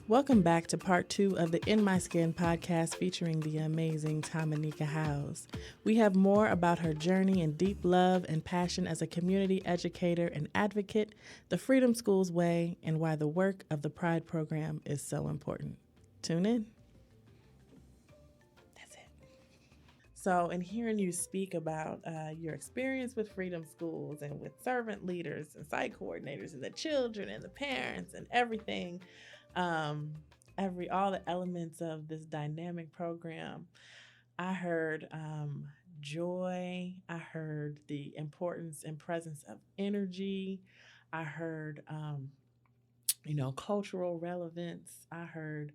Welcome back to part 2 of the In My Skin podcast featuring the amazing Tamanika Howze. We have more about her journey and deep love and passion as a community educator and advocate, the Freedom School's way, and why the work of the P.R.I.D.E program is so important. Tune in. That's it. So, in hearing you speak about your experience with Freedom Schools and with servant leaders and site coordinators and the children and the parents and everything, all the elements of this dynamic program, I heard joy. I heard the importance and presence of energy. I heard cultural relevance. I heard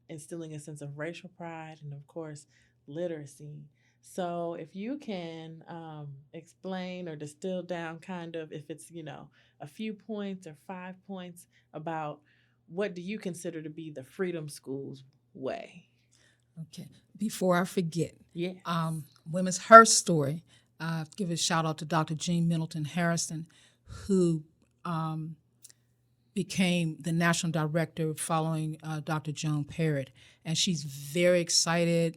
instilling a sense of racial pride, and of course literacy. So if you can explain or distill down kind of, if it's a few points or 5 points, about what do you consider to be the Freedom School's way? Okay. Before I forget, Yes. Women's Her Story, give a shout out to Dr. Jean Middleton Harrison, who became the national director following Dr. Joan P.R.I.D.E. And she's very excited.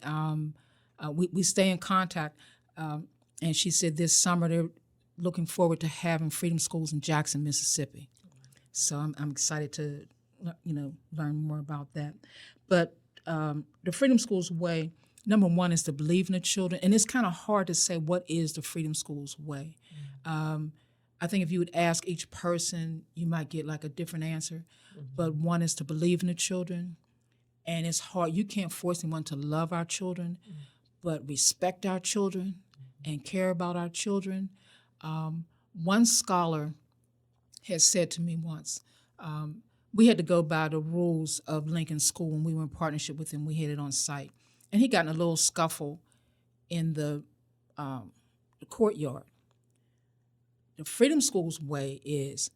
We stay in contact. And she said this summer they're looking forward to having Freedom Schools in Jackson, Mississippi. So I'm excited to learn more about that. But the Freedom Schools way, number one, is to believe in the children. And it's kind of hard to say what is the Freedom Schools way. Mm-hmm. I think if you would ask each person, you might get like a different answer. Mm-hmm. But one is to believe in the children. And it's hard. You can't force anyone to love our children, mm-hmm. but respect our children, mm-hmm. and care about our children. One scholar has said to me once, we had to go by the rules of Lincoln School when we were in partnership with him. We had it on site. And he got in a little scuffle in the courtyard. The Freedom School's way is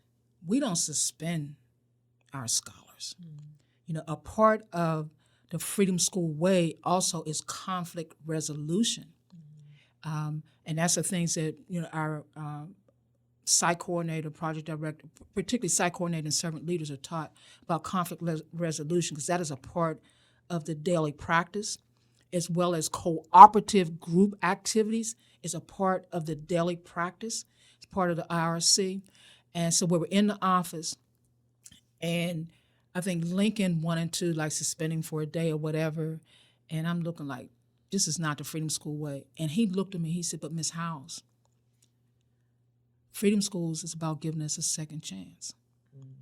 we don't suspend our scholars. Mm-hmm. A part of the Freedom School way also is conflict resolution. Mm-hmm. And that's the things that our site coordinator, project director, particularly site coordinator and servant leaders are taught about conflict resolution, because that is a part of the daily practice, as well as cooperative group activities is a part of the daily practice. It's part of the IRC. And so we were in the office, and I think Lincoln wanted to suspending for a day or whatever, and I'm looking like, this is not the Freedom School way. And he looked at me, he said, but Ms. Howze, Freedom Schools is about giving us a second chance. Mm.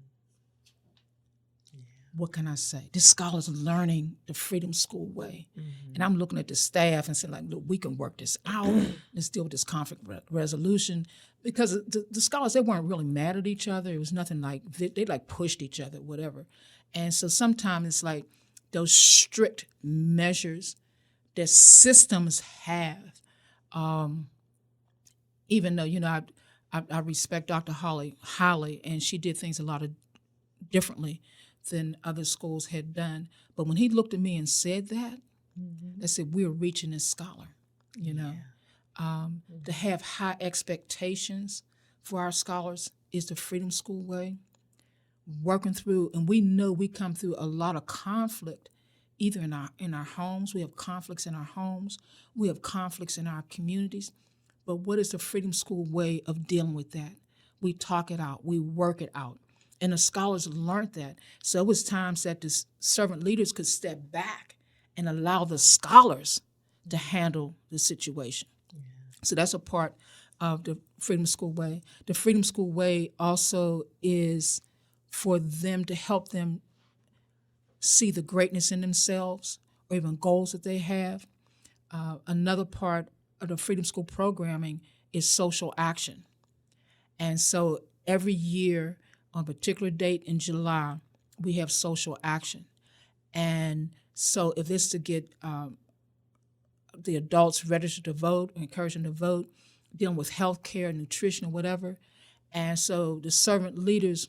Yeah. What can I say? This scholar's learning the Freedom School way. Mm-hmm. And I'm looking at the staff and saying, look, we can work this out. Let's deal with this conflict resolution. Because the scholars, they weren't really mad at each other. It was nothing they pushed each other, whatever. And so sometimes it's like those strict measures that systems have, even though, I respect Dr. Holly highly, and she did things a lot differently than other schools had done. But when he looked at me and said that, mm-hmm. I said, we're reaching this scholar, Yeah. Mm-hmm. To have high expectations for our scholars is the Freedom School way. Working through, and we know we come through a lot of conflict, either in our homes. We have conflicts in our homes. We have conflicts in our communities. But what is the Freedom School way of dealing with that? We talk it out. We work it out. And the scholars learned that. So it was times that the servant leaders could step back and allow the scholars to handle the situation. Yeah. So that's a part of the Freedom School way. The Freedom School way also is for them to help them see the greatness in themselves or even goals that they have. Another part of the Freedom School programming is social action. And so every year on a particular date in July, we have social action. And so if it's to get the adults registered to vote, encourage them to vote, dealing with health care, nutrition, or whatever. And so the servant leaders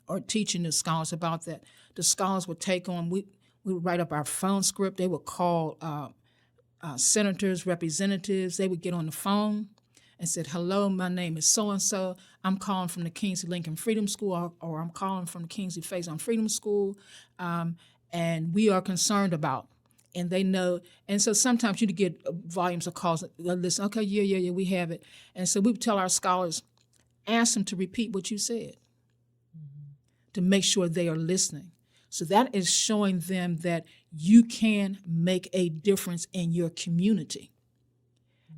are teaching the scholars about that. The scholars would take on, we would write up our phone script. They would call senators, representatives. They would get on the phone and said, hello, my name is so-and-so. I'm calling from the Kingsley Lincoln Freedom School, or I'm calling from the Kingsley Faison Freedom School, and we are concerned about. And they know, and so sometimes you get volumes of calls. They'll listen, okay, yeah, we have it. And so we tell our scholars, ask them to repeat what you said, to make sure they are listening. So that is showing them that you can make a difference in your community.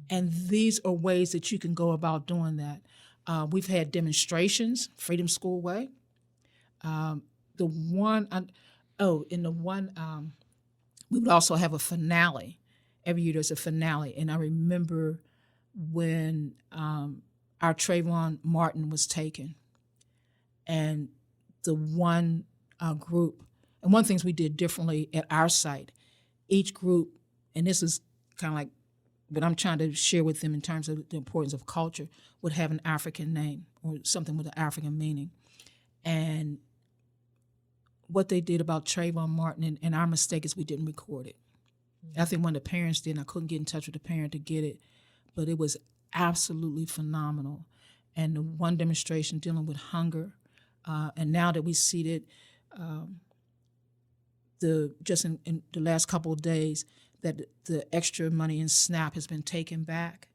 And these are ways that you can go about doing that. We've had demonstrations, Freedom School Way. We would also have a finale. Every year there's a finale. And I remember when our Trayvon Martin was taken, and the one group, and one of the things we did differently at our site, each group, and this is kind of like what I'm trying to share with them in terms of the importance of culture, would have an African name or something with an African meaning. And what they did about Trayvon Martin, and our mistake is we didn't record it. I think one of the parents did, and I couldn't get in touch with the parent to get it, but it was absolutely phenomenal. And the one demonstration dealing with hunger, and now that we see that just in the last couple of days, that the extra money in SNAP has been taken back,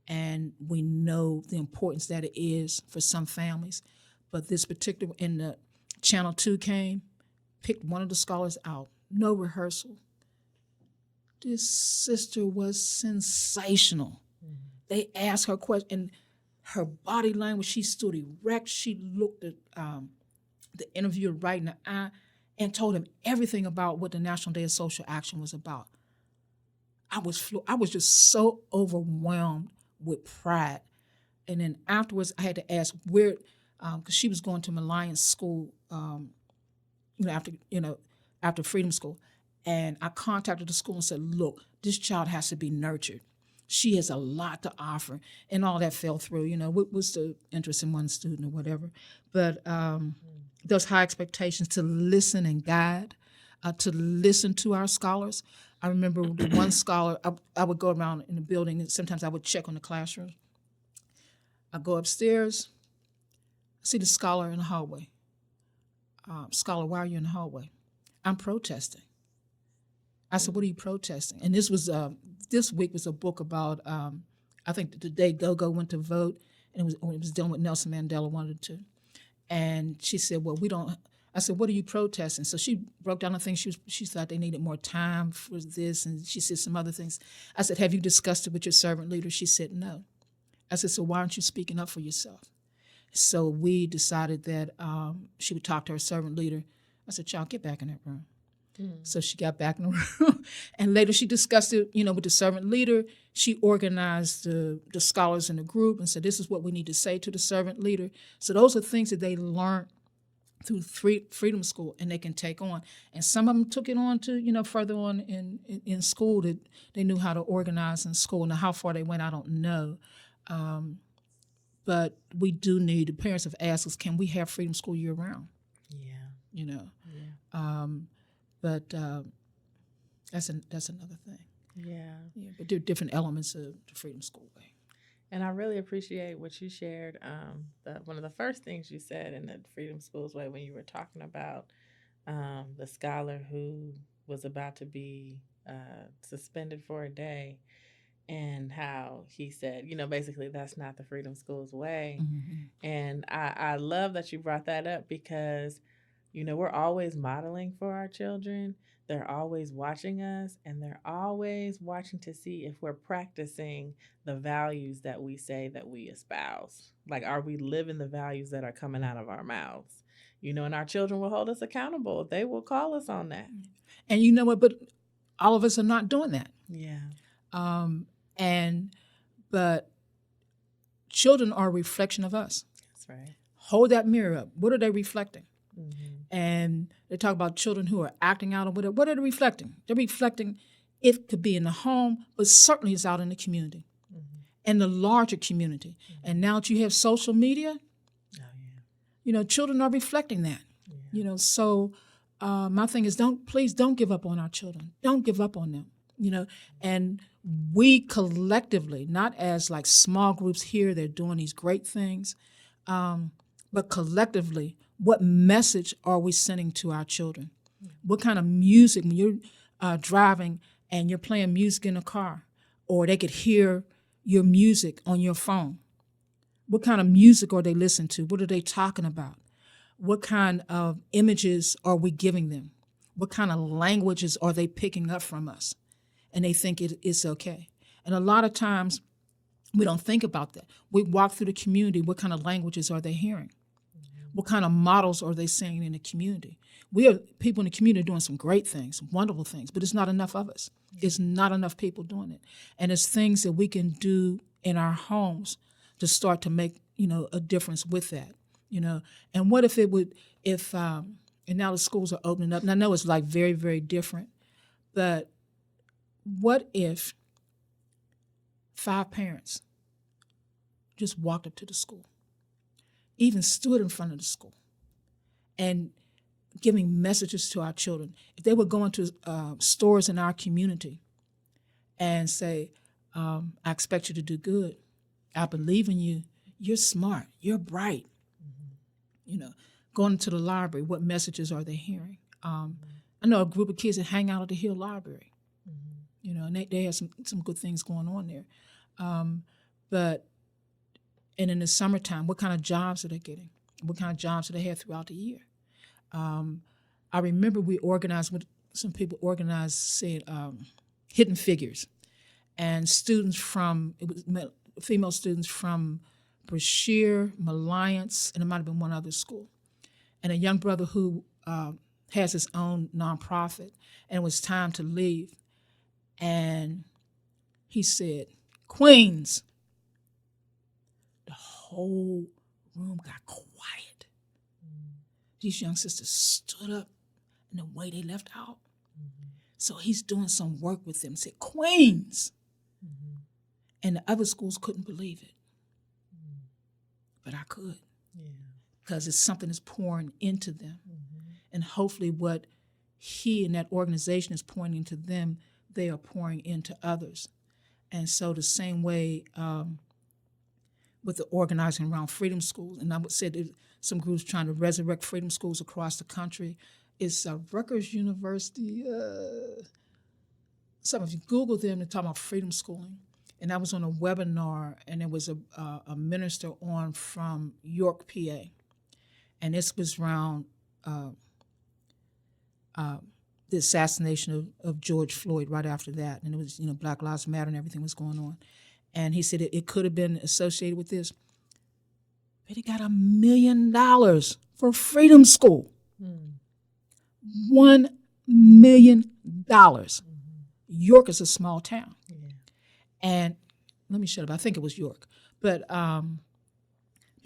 and we know the importance that it is for some families. But this particular, in the Channel 2 came, picked one of the scholars out, no rehearsal. This sister was sensational. They asked her question, and her body language, she stood erect. She looked at the interviewer right in the eye and told him everything about what the National Day of Social Action was about. I was just so overwhelmed with pride. And then afterwards, I had to ask where, because she was going to Malayan school, after Freedom School. And I contacted the school and said, look, this child has to be nurtured. She has a lot to offer. And all that fell through, what was the interest in one student or whatever. But those high expectations to listen and guide, to listen to our scholars. I remember the one scholar, I would go around in the building, and sometimes I would check on the classroom. I go upstairs, see the scholar in the hallway. Scholar, why are you in the hallway? I'm protesting. I said, what are you protesting? And this week was a book about, I think the day Go-Go went to vote, and it was dealing with Nelson Mandela wanted to. And she said, well, I said, what are you protesting? So she broke down the things. She thought they needed more time for this, and she said some other things. I said, have you discussed it with your servant leader? She said, no. I said, so why aren't you speaking up for yourself? So we decided that she would talk to her servant leader. I said, child, get back in that room. So she got back in the room, and later she discussed it, with the servant leader. She organized the scholars in the group and said, this is what we need to say to the servant leader. So those are things that they learned through Freedom School, and they can take on. And some of them took it on to, further on in school, that they knew how to organize in school. Now, how far they went, I don't know. But we do need, the parents have asked us, can we have Freedom School year round? Yeah. But that's another thing. Yeah. But there are different elements of the Freedom School Way. And I really appreciate what you shared. One of the first things you said in the Freedom Schools Way, when you were talking about the scholar who was about to be suspended for a day, and how he said, basically that's not the Freedom Schools Way. And I love that you brought that up, because we're always modeling for our children. They're always watching us, and they're always watching to see if we're practicing the values that we say that we espouse. Like, are we living the values that are coming out of our mouths? And our children will hold us accountable. They will call us on that. And you know what? But all of us are not doing that. Yeah. But children are a reflection of us. That's right. Hold that mirror up. What are they reflecting? And they talk about children who are acting out or whatever. What are they reflecting? They're reflecting, it could be in the home, but certainly it's out in the community, and the larger community. And now that you have social media, children are reflecting that. So my thing is, please don't give up on our children. Don't give up on them. And we collectively, not as like small groups here, they're doing these great things. But collectively, what message are we sending to our children? What kind of music, when you're driving and you're playing music in a car, or they could hear your music on your phone? What kind of music are they listening to? What are they talking about? What kind of images are we giving them? What kind of languages are they picking up from us? And they think it's okay. And a lot of times we don't think about that. We walk through the community. What kind of languages are they hearing? What kind of models are they seeing in the community? We have people in the community doing some great things, wonderful things, but it's not enough of us. It's not enough people doing it. And it's things that we can do in our homes to start to make, a difference with that, And what if and now the schools are opening up, and I know it's like very, very different, but what if 5 parents just walked up to the school, even stood in front of the school, and giving messages to our children? If they were going to stores in our community and say, I expect you to do good. I believe in you. You're smart. You're bright. Going to the library, what messages are they hearing? I know a group of kids that hang out at the Hill Library, and they have some good things going on there. And in the summertime, what kind of jobs are they getting? What kind of jobs do they have throughout the year? I remember we organized, some people organized, said, Hidden Figures. And female students from Brashear, Malliance, and it might have been one other school. And a young brother who has his own nonprofit, and it was time to leave. And he said, Queens. The whole room got quiet. These young sisters stood up in the way they left out. So he's doing some work with them. Said, Queens. And the other schools couldn't believe it. But I could. Because it's something that's pouring into them. And hopefully what he and that organization is pouring into them, they are pouring into others. And so the same way with the organizing around freedom schools, and I would say there's some groups trying to resurrect freedom schools across the country. It's Rutgers University. Some of you Google them, they're talking about freedom schooling. And I was on a webinar, and there was a minister on from York, PA. And this was around the assassination of George Floyd right after that. And it was, Black Lives Matter and everything was going on. And he said it could have been associated with this. But he got $1 million for freedom school. $1 million. York is a small town. And let me shut up. I think it was York. But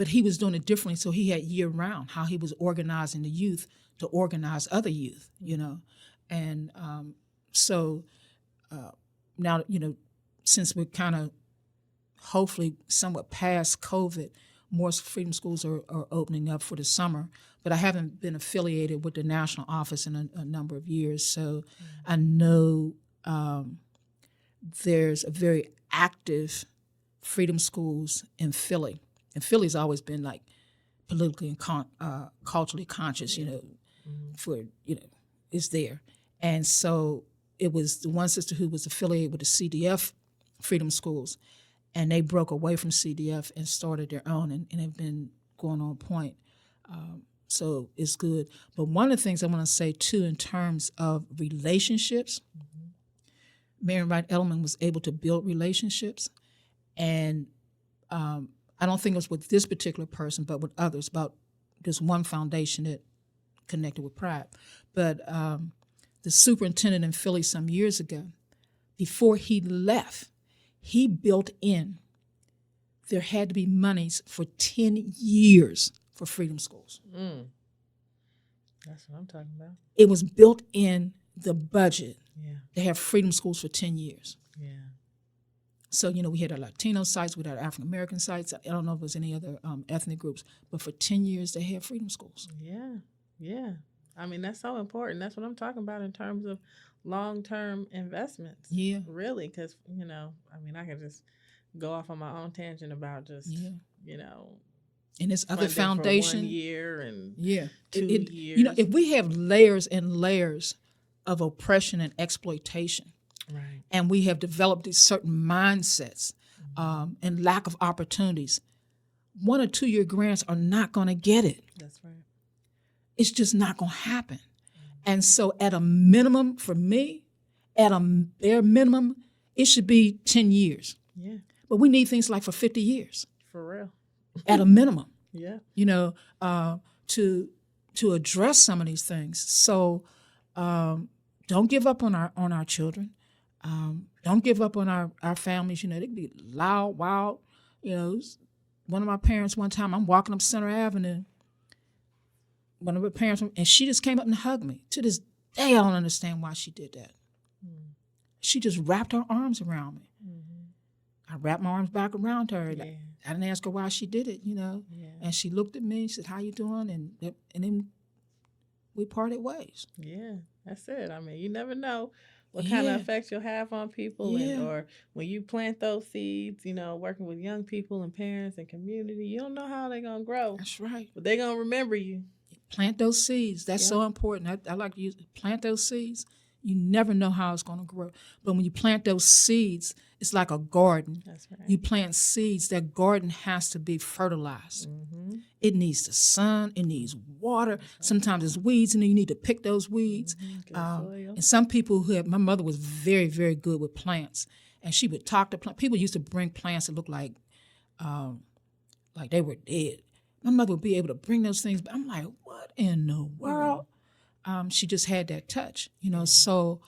he was doing it differently. So he had year round, how he was organizing the youth to organize other youth, And so now, since we're kind of hopefully somewhat past COVID, more freedom schools are opening up for the summer. But I haven't been affiliated with the national office in a number of years. So I know there's a very active freedom schools in Philly. And Philly's always been like politically and culturally conscious, is there. And so it was the one sister who was affiliated with the CDF freedom schools, and they broke away from CDF and started their own and have been going on point. So it's good. But one of the things I want to say, too, in terms of relationships, Marian Wright Edelman was able to build relationships. And I don't think it was with this particular person, but with others, about this one foundation that connected with P.R.I.D.E. But the superintendent in Philly some years ago, before he left, he built in, there had to be monies for 10 years for freedom schools. That's what I'm talking about. It was built in the budget. Yeah. They have freedom schools for 10 years. Yeah. So, we had our Latino sites, we had our African-American sites. I don't know if it was any other ethnic groups, but for 10 years they had freedom schools. Yeah. Yeah. I mean, that's so important. That's what I'm talking about in terms of long-term investments. Yeah. Really, because, I could just go off on my own tangent about just, And this other funding for 1 foundation, year and yeah, 2 years. if we have layers and layers of oppression and exploitation, Right. and we have developed these certain mindsets and lack of opportunities, 1 or 2 year grants are not going to get it. That's right. It's just not going to happen. And so, at a minimum, for me, at a bare minimum, it should be 10 years. Yeah. But we need things like for 50 years. For real. At a minimum. Yeah. To address some of these things. So don't give up on our children. Don't give up on our families. They can be loud, wild. One of my parents, one time, I'm walking up Center Avenue. One of her parents, and she just came up and hugged me. To this day, I don't understand why she did that. She just wrapped her arms around me. I wrapped my arms back around her. Yeah. I didn't ask her why she did it, Yeah. And she looked at me and said, "How you doing?" And then we parted ways. Yeah, that's it. I mean, you never know what kind of effects you'll have on people, or when you plant those seeds, working with young people and parents and community, you don't know how they're going to grow. That's right. But they're going to remember you. Plant those seeds. That's so important. I like to use plant those seeds. You never know how it's going to grow. But when you plant those seeds, it's like a garden. That's right. You plant seeds, that garden has to be fertilized. Mm-hmm. It needs the sun. It needs water. Sometimes there's weeds, and you need to pick those weeds. And some people my mother was very, very good with plants. And she would talk to plants. People used to bring plants that looked like they were dead. My mother would be able to bring those things, but I'm like, what in the world? She just had that touch, so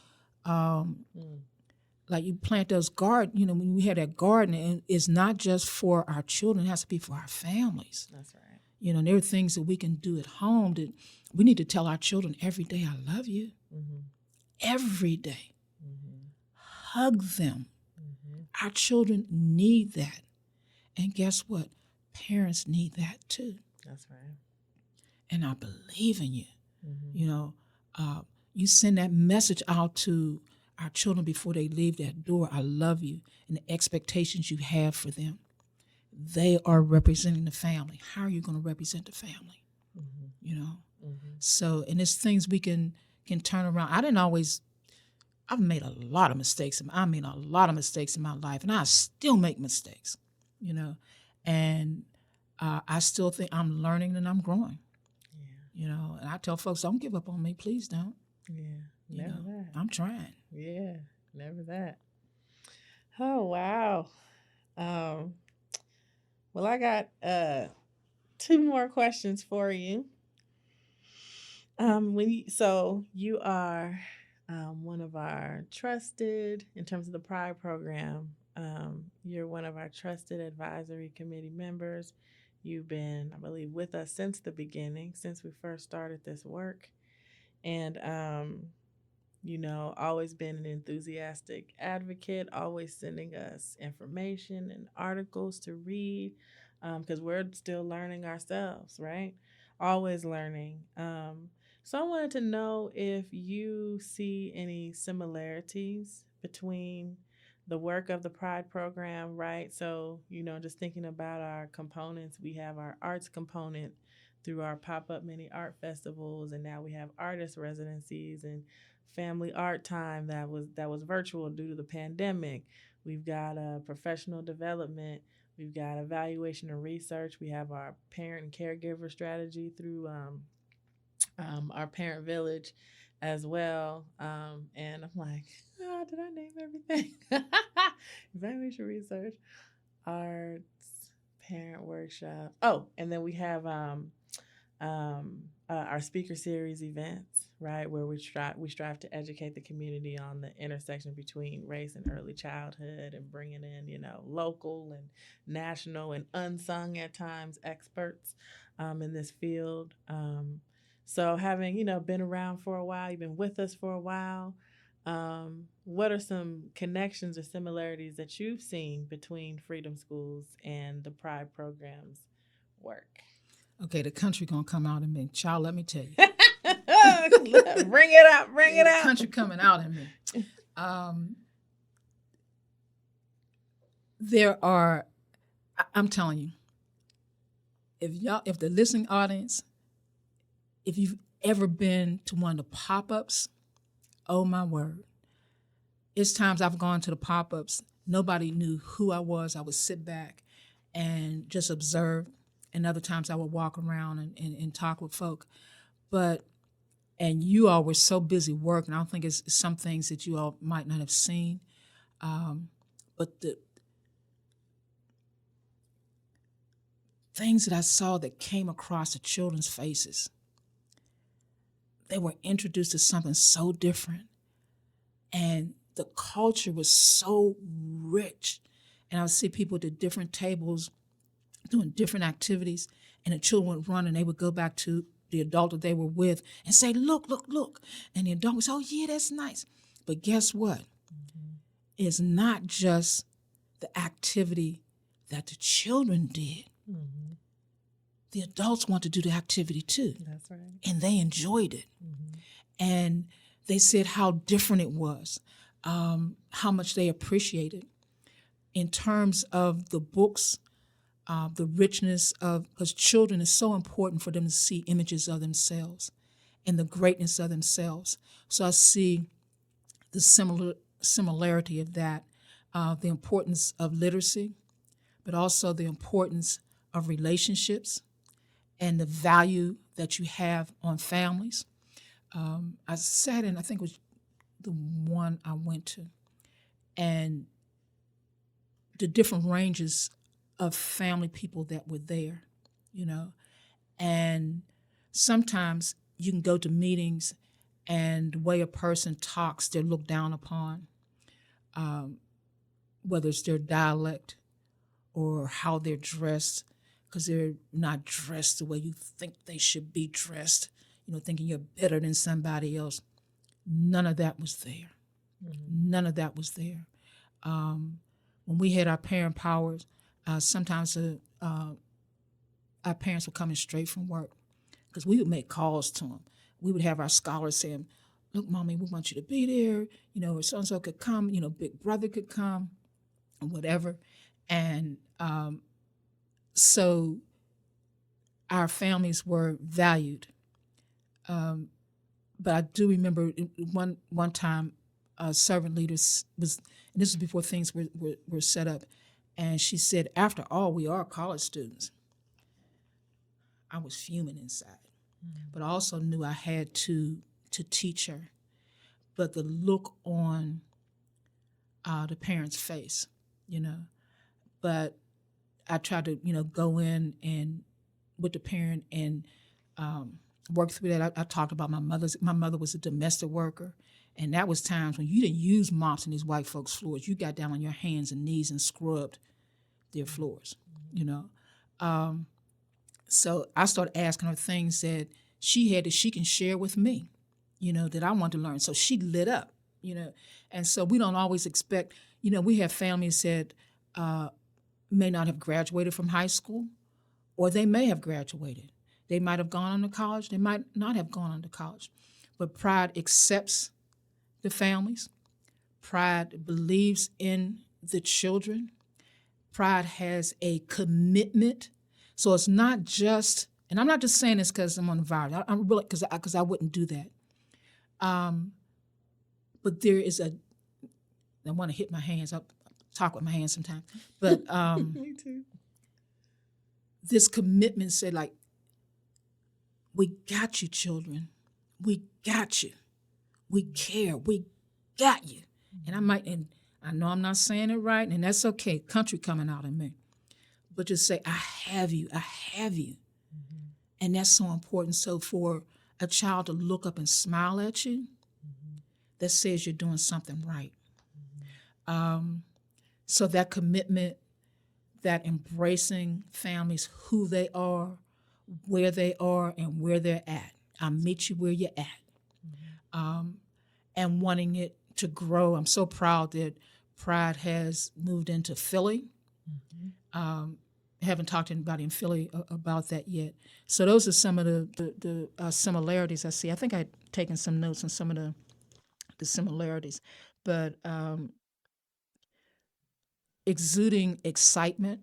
like you plant those garden, when we have that garden, and it's not just for our children, it has to be for our families. That's right. There are things that we can do at home that we need to tell our children every day, I love you. Mm-hmm. Every day. Mm-hmm. Hug them. Mm-hmm. Our children need that. And guess what? Parents need that too. That's right. And I believe in you. Mm-hmm. You send that message out to our children before they leave that door. I love you, and the expectations you have for them. They are representing the family. How are you going to represent the family? Mm-hmm. So, and there's things we can turn around. I've made a lot of mistakes. A lot of mistakes in my life, and I still make mistakes, and I still think I'm learning and I'm growing. Yeah. And I tell folks, don't give up on me. Please don't. Yeah, never that. I'm trying. Yeah, never that. Oh, wow. Well, I got 2 more questions for you. You are one of our trusted, in terms of the P.R.I.D.E program, you're one of our trusted advisory committee members. You've been, I believe, with us since the beginning, since we first started this work. And, always been an enthusiastic advocate, always sending us information and articles to read, because we're still learning ourselves, right? Always learning. So I wanted to know if you see any similarities between the work of the P.R.I.D.E program, right? So, just thinking about our components, we have our arts component through our pop-up mini art festivals, and now we have artist residencies and family art time that was virtual due to the pandemic. We've got professional development. We've got evaluation and research. We have our parent and caregiver strategy through our parent village as well. And I'm like, did I name everything? Evaluation, research, arts, parent workshop. Oh, and then we have our speaker series events, right, where we strive to educate the community on the intersection between race and early childhood, and bringing in local and national and unsung at times experts in this field. So having been around for a while, you've been with us for a while. What are some connections or similarities that you've seen between Freedom Schools and the P.R.I.D.E program's work? Okay, the country gonna come out in me. Child, let me tell you. Bring it out. The country coming out in me. I'm telling you, if the listening audience, if you've ever been to one of the pop-ups, oh my word. It's times I've gone to the pop-ups, nobody knew who I was. I would sit back and just observe. And other times I would walk around and talk with folk. But, and you all were so busy working. I don't think it's some things that you all might not have seen. But the things that I saw that came across the children's faces, they were introduced to something so different. And the culture was so rich. And I would see people at the different tables doing different activities, and the children would run and they would go back to the adult that they were with and say, look, look, look. And the adult would say, oh, yeah, that's nice. But guess what? It's not just the activity that the children did. The adults want to do the activity too. That's right. And they enjoyed it. And they said how different it was, how much they appreciated in terms of the books, the richness of, because children is so important for them to see images of themselves and the greatness of themselves. So I see the similarity of that, the importance of literacy, but also the importance of relationships and the value that you have on families. I sat in, I think it was the one I went to, and the different ranges of family people that were there, and sometimes you can go to meetings and the way a person talks, they're looked down upon, whether it's their dialect or how they're dressed, because they're not dressed the way you think they should be dressed, thinking you're better than somebody else. None of that was there. None of that was there. When we had our parent powers, sometimes our parents were coming straight from work because we would make calls to them. We would have our scholars saying, look, Mommy, we want you to be there, or so-and-so could come, Big Brother could come, or whatever. And so our families were valued. But I do remember one time a servant leader was, and this was before things were set up, and she said, after all, we are college students. I was fuming inside, but I also knew I had to teach her. But the look on the parent's face, but I tried to, go in and with the parent and work through that. I talked about my mother was a domestic worker, and that was times when you didn't use mops in these white folks' floors. You got down on your hands and knees and scrubbed their floors, So I started asking her things that she had that she can share with me, that I want to learn. So she lit up, And so we don't always expect, we have families that may not have graduated from high school, or they may have graduated. They might have gone on to college. They might not have gone on to college. But P.R.I.D.E accepts the families. P.R.I.D.E believes in the children. P.R.I.D.E has a commitment. So it's not just, and I'm not just saying this because I'm on the virus. I'm really, because I wouldn't do that. But there is I want to hit my hands. I talk with my hands sometimes. But Me too. This commitment said, like, we got you, children. We got you. We care. We got you. And I know I'm not saying it right, and that's okay. Country coming out of me. But just say, I have you. I have you. And that's so important. So for a child to look up and smile at you, that says you're doing something right. So that commitment, that embracing families, who they are, where they are, and where they're at. I'll meet you where you're at. And wanting it to grow. I'm so proud that P.R.I.D.E has moved into Philly. Haven't talked to anybody in Philly about that yet. So those are some of the similarities I see. I think I'd taken some notes on some of the similarities. But exuding excitement,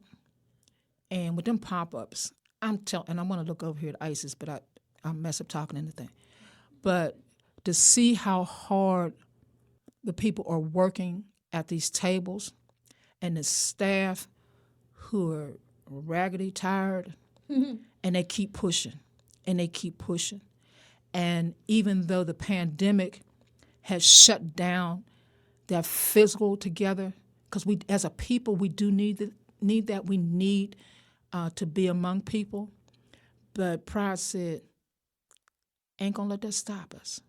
and with them pop-ups, I'm telling, and I want to look over here at ISIS, but I mess up talking anything. But to see how hard the people are working at these tables, and the staff who are raggedy tired, and they keep pushing, and they keep pushing. And even though the pandemic has shut down that physical together, because we, as a people, we do need that. We need to be among people. But P.R.I.D.E said, ain't gonna let that stop us.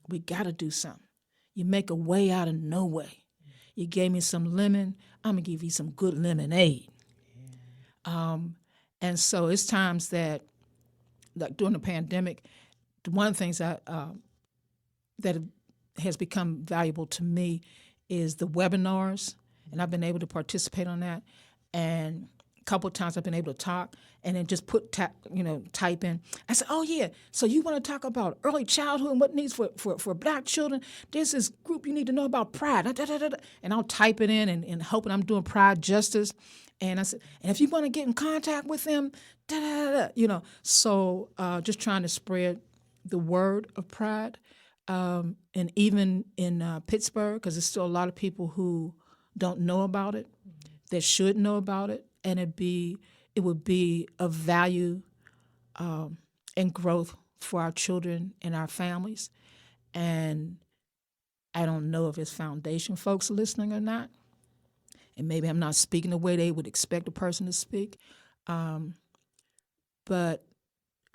We gotta do something. You make a way out of no way. You gave me some lemon, I'm gonna give you some good lemonade. And so it's times that, like during the pandemic, one of the things that has become valuable to me is the webinars, and I've been able to participate on that. And a couple of times I've been able to talk, and then just type in. I said, "Oh yeah, so you want to talk about early childhood and what needs for Black children? There's this group you need to know about P.R.I.D.E. Da, da, da, da. And I'll type it in and hoping I'm doing P.R.I.D.E justice. And I said, and if you want to get in contact with them, da da da da. So just trying to spread the word of P.R.I.D.E. And even in Pittsburgh, because there's still a lot of people who don't know about it, that should know about it, and it would be of value and growth for our children and our families. And I don't know if it's foundation folks listening or not, and maybe I'm not speaking the way they would expect a person to speak, but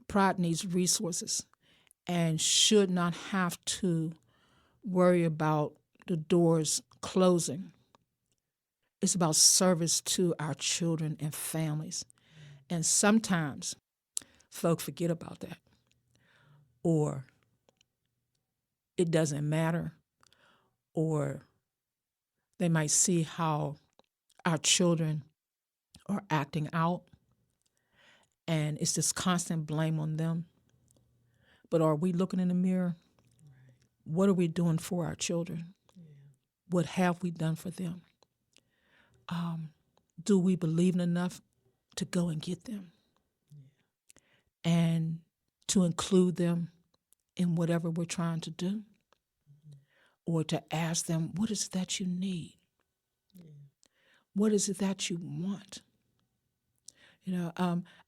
P.R.I.D.E needs resources and should not have to worry about the doors closing. It's about service to our children and families. And sometimes folk forget about that, or it doesn't matter, or they might see how our children are acting out, and it's this constant blame on them. But are we looking in the mirror? What are we doing for our children? What have we done for them? Do we believe in enough to go and get them and to include them in whatever we're trying to do? Or to ask them, what is it that you need? What is it that you want?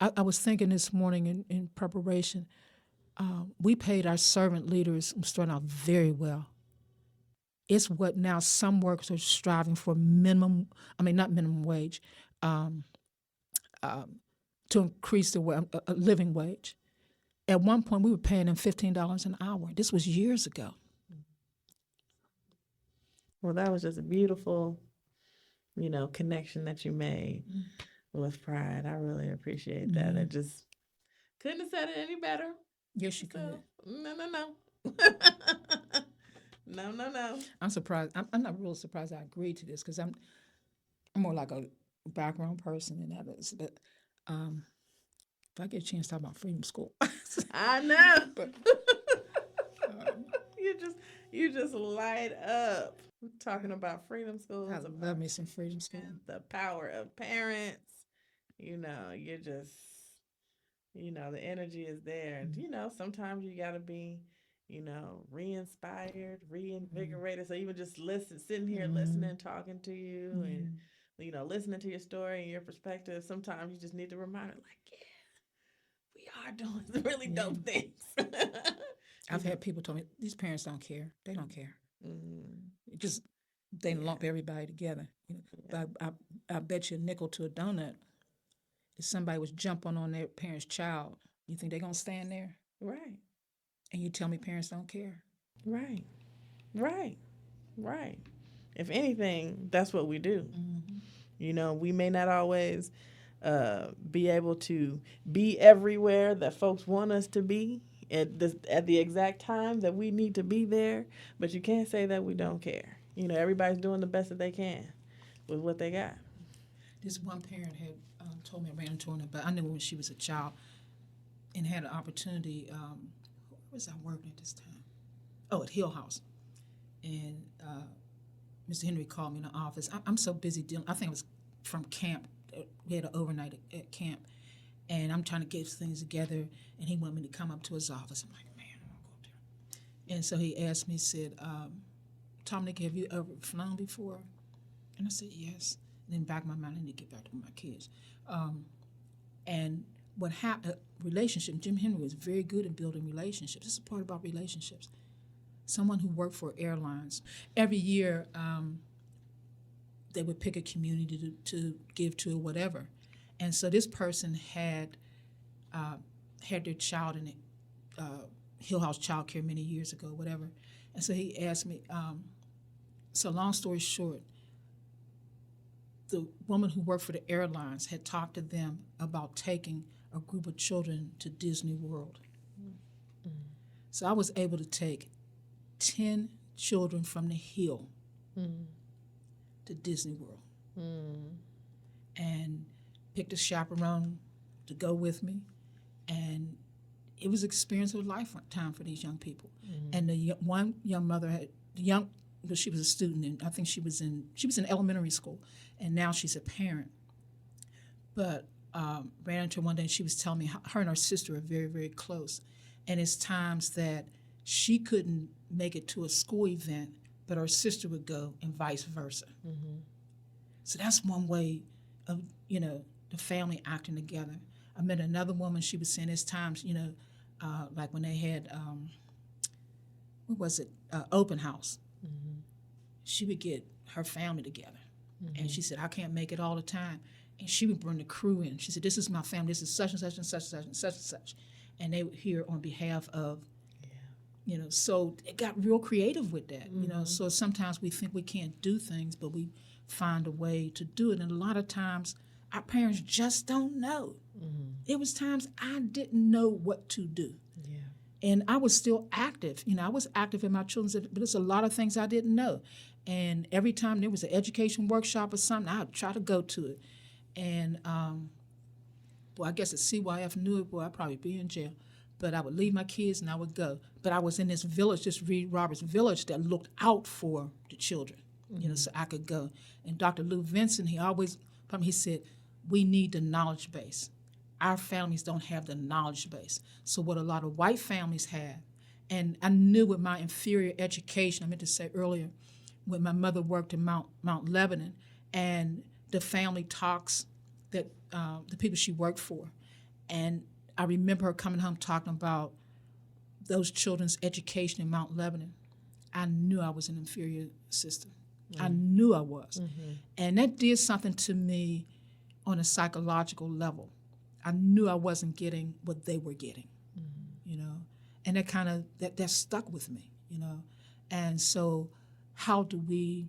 I was thinking this morning in preparation, we paid our servant leaders, starting out very well. It's what now some workers are striving for not minimum wage, to increase the living wage. At one point, we were paying them $15 an hour. This was years ago. Well, that was just a beautiful, connection that you made with P.R.I.D.E. I really appreciate that. I just couldn't have said it any better. Yes, you could. No. No. I'm surprised. I'm not real surprised I agreed to this, because I'm more like a background person than others. But if I get a chance to talk about Freedom School, I know. But you just light up talking about Freedom Schools. I love me some Freedom School. The power of parents. You're just, the energy is there. And, sometimes you got to be, re-inspired, reinvigorated. So even just sitting here listening, talking to you, and, listening to your story and your perspective, sometimes you just need to remind it, like, yeah, we are doing some really dope things. I've had people tell me, these parents don't care. They don't care. Just, they lump everybody together. But I bet you a nickel to a donut, if somebody was jumping on their parent's child, you think they're going to stand there? Right. And you tell me parents don't care? Right. If anything, that's what we do. We may not always be able to be everywhere that folks want us to be at the exact time that we need to be there, but you can't say that we don't care. Everybody's doing the best that they can with what they got. This one parent had told me, I ran into her, but I knew when she was a child, and had an opportunity. Where was I working at this time? Oh, at Hill House. And Mr. Henry called me in the office. I'm so busy dealing. I think it was from camp. We had an overnight at camp. and I'm trying to get things together, and he wanted me to come up to his office. I'm like, man, I'm gonna go up there. And so he asked me, said, Tamanika, have you ever flown before? And I said, yes. And in the back of my mind, I need to get back to my kids. And what happened, relationship, Jim Henry was very good at building relationships. This is part about relationships. Someone who worked for airlines. Every year, they would pick a community to give to or whatever. And so this person had their child in Hill House Child Care many years ago, whatever. And so he asked me, so long story short, the woman who worked for the airlines had talked to them about taking a group of children to Disney World. Mm-hmm. So I was able to take 10 children from the Hill to Disney World and picked a chaperone to go with me. And it was an experience of a lifetime for these young people. And the one young mother had, but she was a student, and I think she was in elementary school, and now she's a parent. But ran into her one day, and she was telling me how her and her sister are very, very close. And it's times that she couldn't make it to a school event, but her sister would go, and vice versa. So that's one way of, the family acting together. I met another woman, she was saying there's times, like when they had, open house. She would get her family together. And she said, I can't make it all the time. And she would bring the crew in. She said, this is my family. This is such and such and such and such and such and such. And they would hear on behalf of, so it got real creative with that. So sometimes we think we can't do things, but we find a way to do it. And a lot of times our parents just don't know. It was times I didn't know what to do. And I was still active. I was active in my children's, but there's a lot of things I didn't know. And every time there was an education workshop or something, I would try to go to it. And, I guess if CYF knew it, I'd probably be in jail. But I would leave my kids and I would go. But I was in this village, this Reed Roberts village, that looked out for the children, so I could go. And Dr. Lou Vincent, he said, we need the knowledge base. Our families don't have the knowledge base. So what a lot of white families have, and I knew with my inferior education, I meant to say earlier, when my mother worked in Mount Lebanon, and the family talks that the people she worked for, and I remember her coming home talking about those children's education in Mount Lebanon. I knew I was an inferior system. I knew I was. And that did something to me on a psychological level. I knew I wasn't getting what they were getting, and that kind of, that stuck with me, And so how do we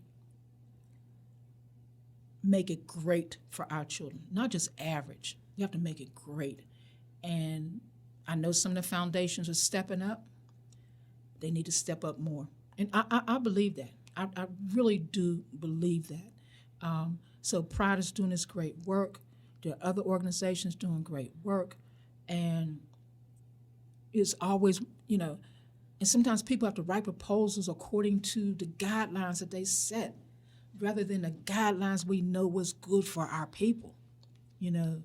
make it great for our children? Not just average. We have to make it great. And I know some of the foundations are stepping up. They need to step up more. And I believe that. I really do believe that. So P.R.I.D.E is doing this great work. There are other organizations doing great work. And it's always, and sometimes people have to write proposals according to the guidelines that they set, rather than the guidelines we know was good for our people, And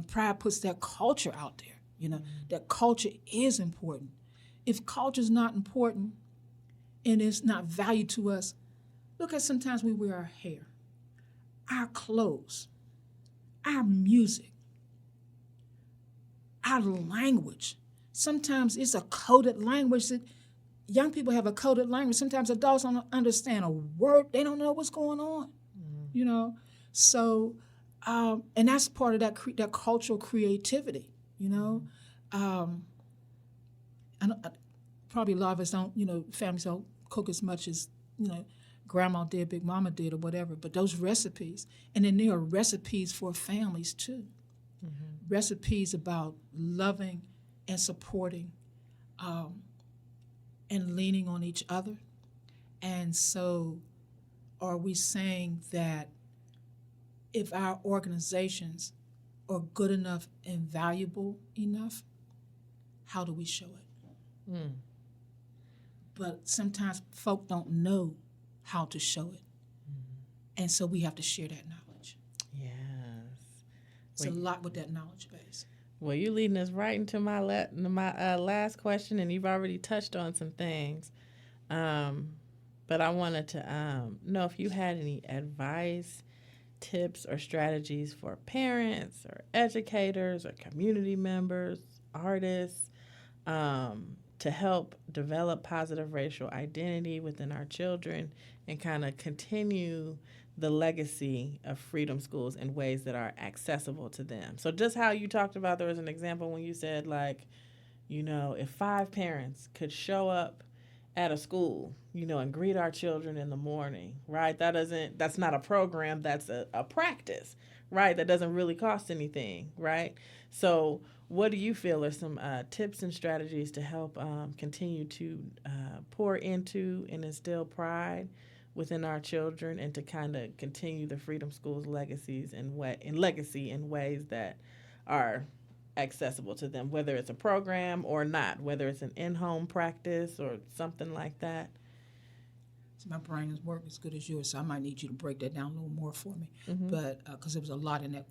P.R.I.D.E puts that culture out there, That culture is important. If culture is not important and it's not valued to us, look at sometimes we wear our hair, our clothes, our music, our language. Sometimes it's a coded language that young people have a coded language. Sometimes adults don't understand a word. They don't know what's going on, So, and that's part of that cultural creativity, probably a lot of us don't, families don't cook as much as, Grandma did, Big Mama did, or whatever, but those recipes. And then there are recipes for families, too. Recipes about loving and supporting and leaning on each other. And so are we saying that if our organizations are good enough and valuable enough, how do we show it? But sometimes folk don't know how to show it. And so we have to share that knowledge. Yes. It's a lot with that knowledge base. Well, you leading us right into my last question, and you've already touched on some things. Um, but I wanted to know if you had any advice, tips, or strategies for parents or educators or community members, artists, to help develop positive racial identity within our children and kind of continue the legacy of freedom schools in ways that are accessible to them. So, just how you talked about, there was an example when you said, like, if 5 parents could show up at a school, and greet our children in the morning, right? That's not a program, that's a practice, right? That doesn't really cost anything, right? So, what do you feel are some tips and strategies to help continue to pour into and instill pride within our children and to kind of continue the Freedom Schools legacies and legacy in ways that are accessible to them, whether it's a program or not, whether it's an in-home practice or something like that? So my brain is work as good as yours, so I might need you to break that down a little more for me. Mm-hmm. But because there was a lot in that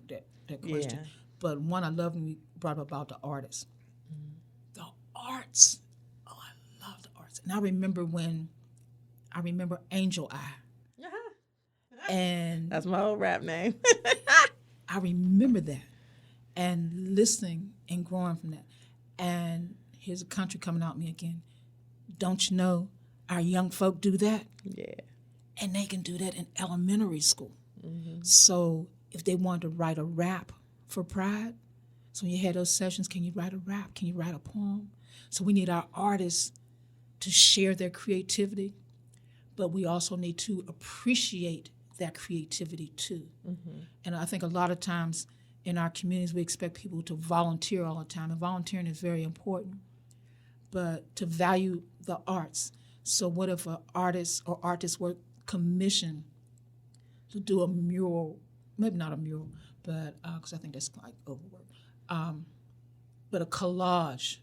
question. Yeah. But one I love when you brought up about the artists. Mm-hmm. The arts. Oh, I love the arts. And I remember Angel Eye. And that's my old rap name. I remember that and listening and growing from that. And here's a country coming out me again. Don't you know our young folk do that? Yeah. And they can do that in elementary school. Mm-hmm. So if they wanted to write a rap for Pride, so when you had those sessions, can you write a rap? Can you write a poem? So we need our artists to share their creativity, but we also need to appreciate that creativity too. Mm-hmm. And I think a lot of times in our communities, we expect people to volunteer all the time, and volunteering is very important, but to value the arts. So what if an artist or artists were commissioned to do a mural, maybe not a mural, but because I think that's like overwork, but a collage,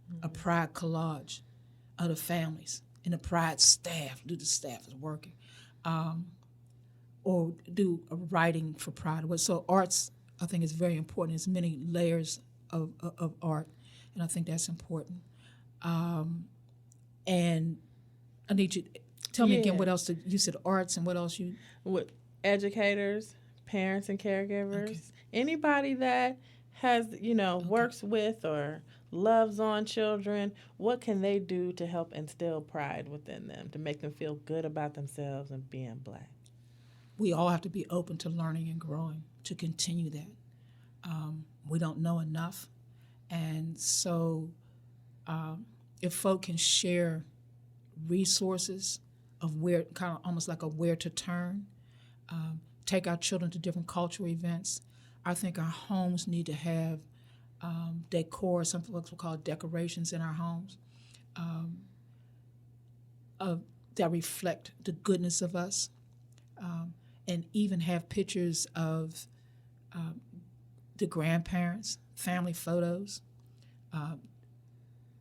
mm-hmm. a Pride collage of the families and the Pride staff, do the staff is working, or do a writing for Pride. So arts, I think, is very important. There's many layers of art, and I think that's important. And I need you to tell me again what else. You said arts, and what else you? With educators, parents, and caregivers, okay. Anybody that has, works with or loves on children, what can they do to help instill pride within them, to make them feel good about themselves and being Black? We all have to be open to learning and growing to continue that. We don't know enough, and so if folk can share resources of where, kind of almost like a where to turn, take our children to different cultural events. I think our homes need to have decor, some folks will call it decorations in our homes, that reflect the goodness of us, and even have pictures of the grandparents, family photos,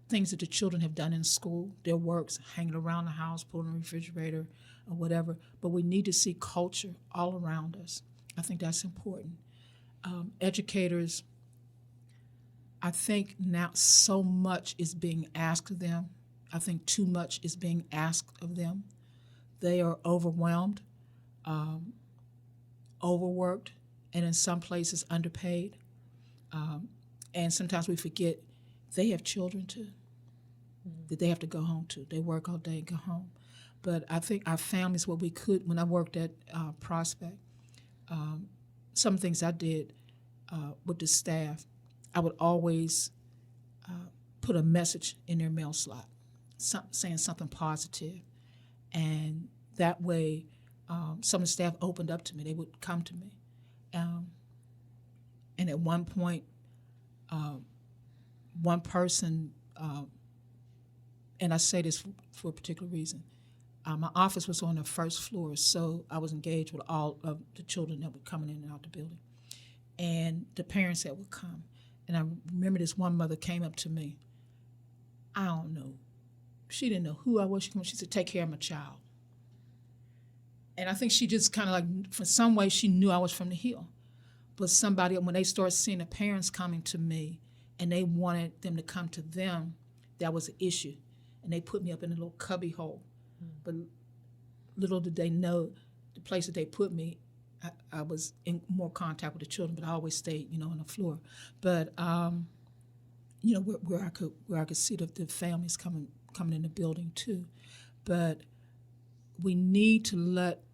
things that the children have done in school, their works, hanging around the house, put in the refrigerator, or whatever. But we need to see culture all around us. I think that's important. Educators, I think now so much is being asked of them. I think too much is being asked of them. They are overwhelmed, overworked, and in some places underpaid. And sometimes we forget they have children too, that they have to go home to. They work all day and go home. But I think our families, what we could, when I worked at Prospect, some things I did with the staff, I would always put a message in their mail slot, saying something positive. And that way, some of the staff opened up to me. They would come to me. And at one point, one person, and I say this for a particular reason, my office was on the first floor, so I was engaged with all of the children that were coming in and out the building, and the parents that would come. And I remember this one mother came up to me. I don't know. She didn't know who I was. She said, "Take care of my child." And I think she just kind of like, for some way, she knew I was from the Hill. But somebody, when they start seeing the parents coming to me and they wanted them to come to them. That was an issue, and they put me up in a little cubby hole. But little did they know, the place that they put me, I was in more contact with the children, but I always stayed, on the floor. But where I could see the families coming in the building too. But we need to let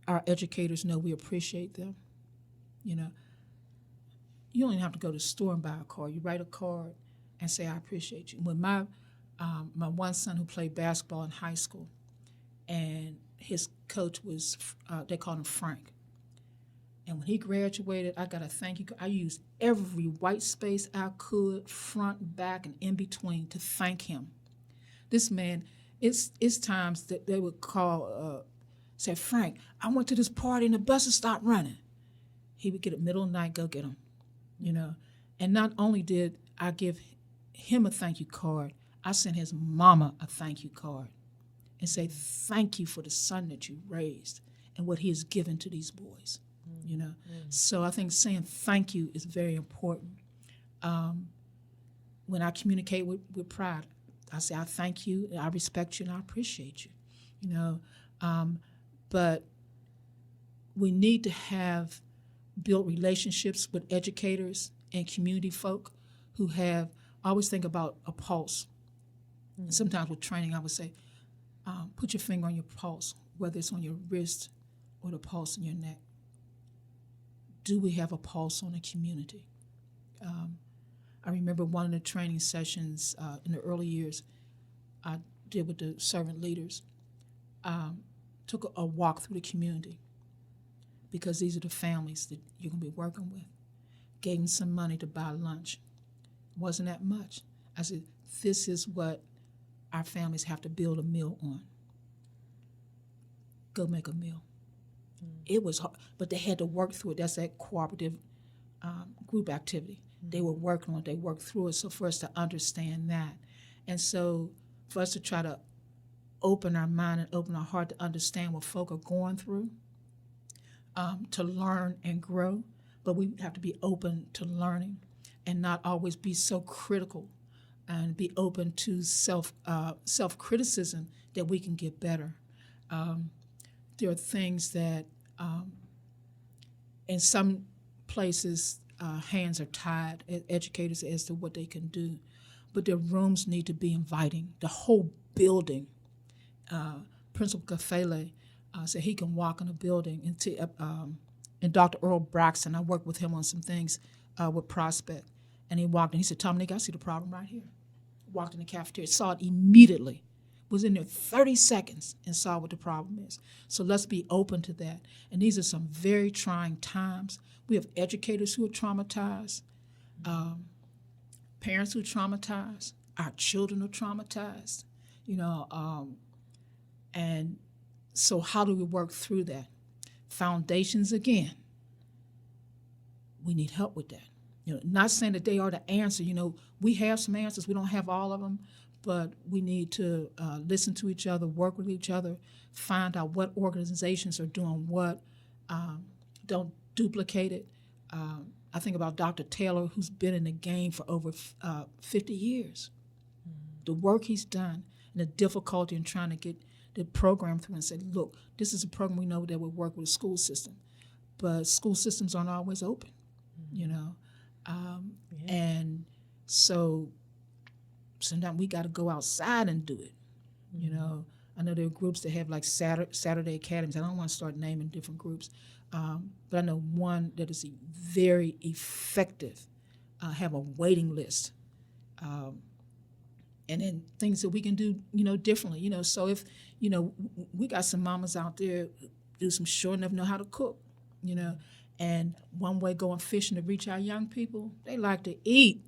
our educators know we appreciate them. You don't even have to go to the store and buy a card. You write a card and say, I appreciate you. When my one son who played basketball in high school, and his coach was, they called him Frank. And when he graduated, I got a thank you. I used every white space I could, front, back, and in between, to thank him. This man, it's times that they would call, say, Frank, I went to this party and the buses stopped running. He would get at middle of the night, go get them, And not only did I give him a thank you card, I sent his mama a thank you card and say, thank you for the son that you raised and what he has given to these boys, So I think saying thank you is very important. When I communicate with P.R.I.D.E, I say, I thank you, I respect you, and I appreciate you, But we need to build relationships with educators and community folk who I always think about a pulse. And sometimes with training, I would say, put your finger on your pulse, whether it's on your wrist or the pulse in your neck. Do we have a pulse on the community? I remember one of the training sessions in the early years I did with the servant leaders, took a walk through the community, because these are the families that you're going to be working with. Gave them some money to buy lunch. Wasn't that much. I said, this is what our families have to build a meal on. Go make a meal. It was hard, but they had to work through it. That's that cooperative group activity. They were working on it. They worked through it. So for us to understand that. And so for us to try to open our mind and open our heart to understand what folk are going through, to learn and grow, but we have to be open to learning and not always be so critical, and be open to self-criticism that we can get better. There are things that in some places hands are tied, educators, as to what they can do, but their rooms need to be inviting. The whole building. Principal Kafele said he can walk in a building, and Dr. Earl Braxton, I worked with him on some things with Prospect, and he walked in, he said, Tamanika, I see the problem right here. Walked in the cafeteria, saw it immediately, was in there 30 seconds and saw what the problem is. So let's be open to that. And these are some very trying times. We have educators who are traumatized, parents who are traumatized, our children are traumatized, and so how do we work through that? Foundations, again, we need help with that. Not saying that they are the answer. We have some answers. We don't have all of them, but we need to listen to each other, work with each other, find out what organizations are doing what. Don't duplicate it. I think about Dr. Taylor, who's been in the game for over 50 years. The work he's done and the difficulty in trying to get the program through and say, look, this is a program we know that would work with the school system, but school systems aren't always open, And so sometimes we got to go outside and do it, I know there are groups that have like Saturday academies. I don't want to start naming different groups, but I know one that is very effective, have a waiting list, and then things that we can do, differently, So if, we got some mamas out there who sure enough know how to cook, and one way going fishing to reach our young people, they like to eat.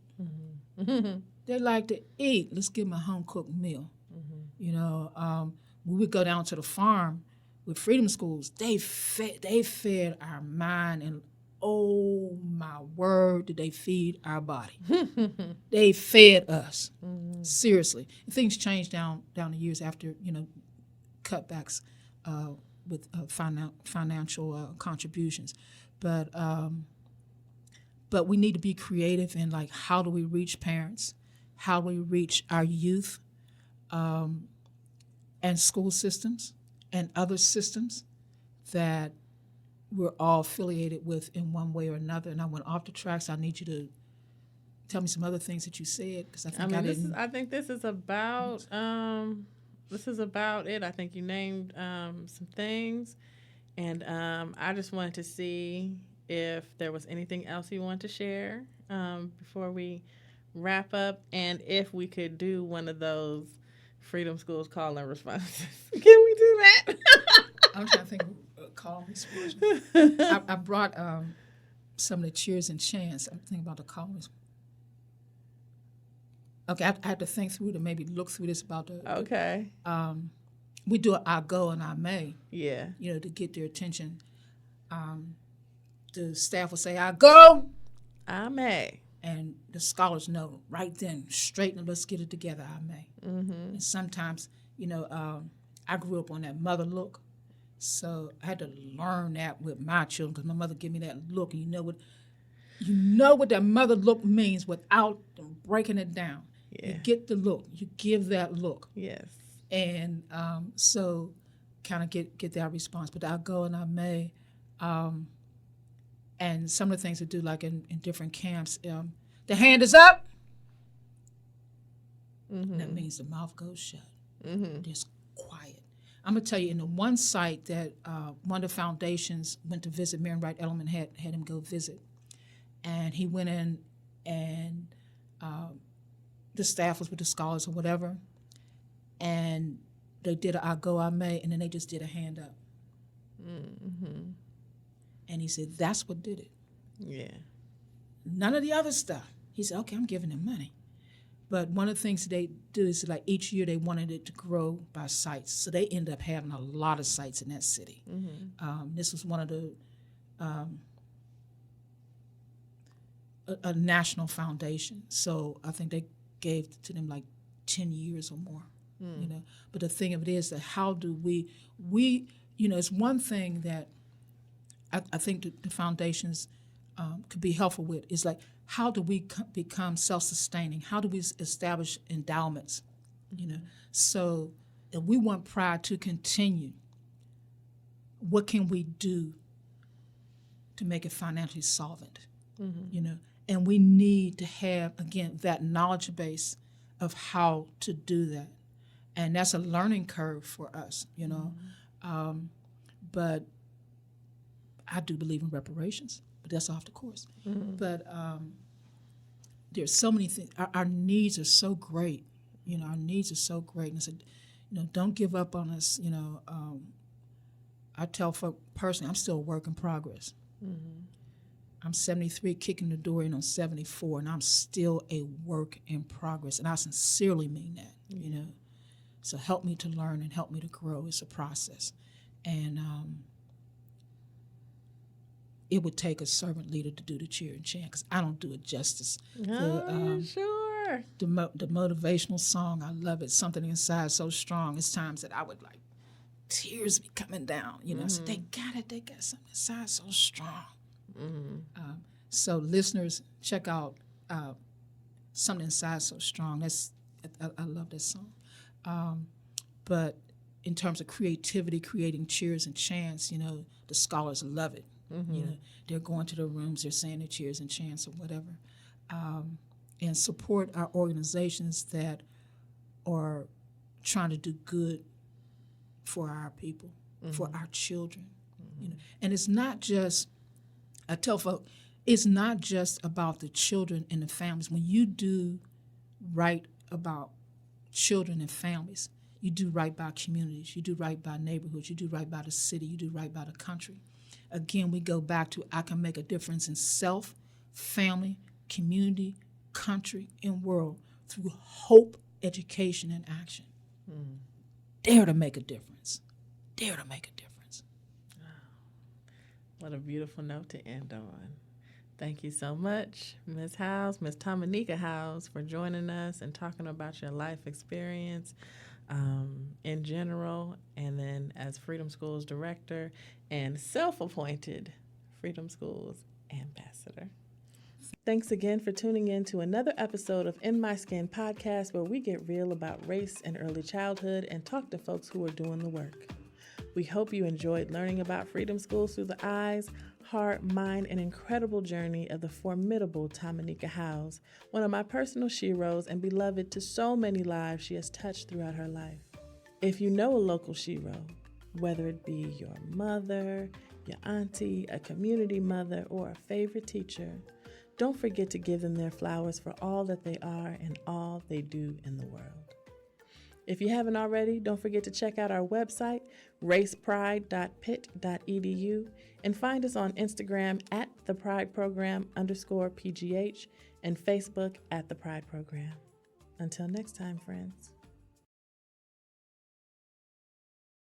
Mm-hmm. They like to eat. Let's give them a home-cooked meal. Mm-hmm. When we go down to the farm with Freedom Schools, they fed our mind, and oh my word, did they feed our body. They fed us. Mm-hmm. Seriously. And things changed down the years after, cutbacks with financial contributions. But but we need to be creative in like how do we reach parents, how do we reach our youth, and school systems and other systems that we're all affiliated with in one way or another. And I went off the tracks. I need you to tell me some other things that you said because I think I didn't. I think this is about it. I think you named some things, and I just wanted to see if there was anything else you want to share before we wrap up, and if we could do one of those Freedom Schools call and responses. Can we do that? I'm trying to think of call response. I brought some of the cheers and chants. I'm thinking about the call. Okay, I had to think through to maybe look through this about the. Okay. We do I go and I may. Yeah. To get their attention. The staff will say I go. I may. And the scholars know right then, straighten, let's get it together, I may. Mm-hmm. And sometimes, I grew up on that mother look. So I had to learn that with my children because my mother gave me that look. And you know what that mother look means without breaking it down. Yeah. You get the look. You give that look. Yes. And so kind of get that response. But I go and I may. And some of the things we do, like in different camps, the hand is up. Mm-hmm. That means the mouth goes shut. Mm-hmm. Just quiet. I'm going to tell you, in the one site that one of the foundations went to visit, Marion Wright Edelman had him go visit. And he went in, and the staff was with the scholars or whatever. And they did a I go, I may, and then they just did a hand up. Mm-hmm. And he said, that's what did it. Yeah. None of the other stuff. He said, okay, I'm giving them money. But one of the things they do is like each year they wanted it to grow by sites. So they end up having a lot of sites in that city. Mm-hmm. This was one of the, a national foundation. So I think they gave to them like 10 years or more, But the thing of it is that how do we it's one thing that I think the foundations could be helpful with is like, how do we become self-sustaining? How do we establish endowments? So if we want P.R.I.D.E to continue, what can we do to make it financially solvent? Mm-hmm. And we need to have, again, that knowledge base of how to do that. And that's a learning curve for us, But I do believe in reparations, but that's off the course. Mm-hmm. But there's so many things. Our needs are so great. Our needs are so great. And I said, don't give up on us. I tell folk personally, I'm still a work in progress. Mm-hmm. I'm 73, kicking the door in on 74, and I'm still a work in progress. And I sincerely mean that, So help me to learn and help me to grow. It's a process. And it would take a servant leader to do the cheer and chant because I don't do it justice. Sure. The motivational song, I love it. Something inside so strong. It's times that I would like tears be coming down. So they got it. They got something inside so strong. Mm-hmm. So listeners, check out Something Inside So Strong. I love that song. But in terms of creativity, creating cheers and chants, the scholars love it. Mm-hmm. They're going to the rooms, they're saying their cheers and chants or whatever. And support our organizations that are trying to do good for our people, for our children. And it's not just, I tell folks, it's not just about the children and the families. When you do right about children and families, you do right by communities, you do right by neighborhoods, you do right by the city, you do right by the country. Again, we go back to I can make a difference in self, family, community, country, and world through hope, education, and action. Dare to make a difference. Dare to make a difference. What a beautiful note to end on. Thank you so much, Ms. Howze, Ms. Tamanika Howze, for joining us and talking about your life experience in general, and then as Freedom Schools Director and self-appointed Freedom Schools Ambassador. Thanks again for tuning in to another episode of In My Skin podcast, where we get real about race and early childhood and talk to folks who are doing the work. We hope you enjoyed learning about Freedom Schools through the eyes, heart, mind, and incredible journey of the formidable Tamanika Howze, one of my personal sheroes and beloved to so many lives she has touched throughout her life. If you know a local shero, whether it be your mother, your auntie, a community mother, or a favorite teacher, don't forget to give them their flowers for all that they are and all they do in the world. If you haven't already, don't forget to check out our website, racepride.pitt.edu, and find us on Instagram at the Pride Program _PGH and Facebook at the Pride Program. Until next time, friends.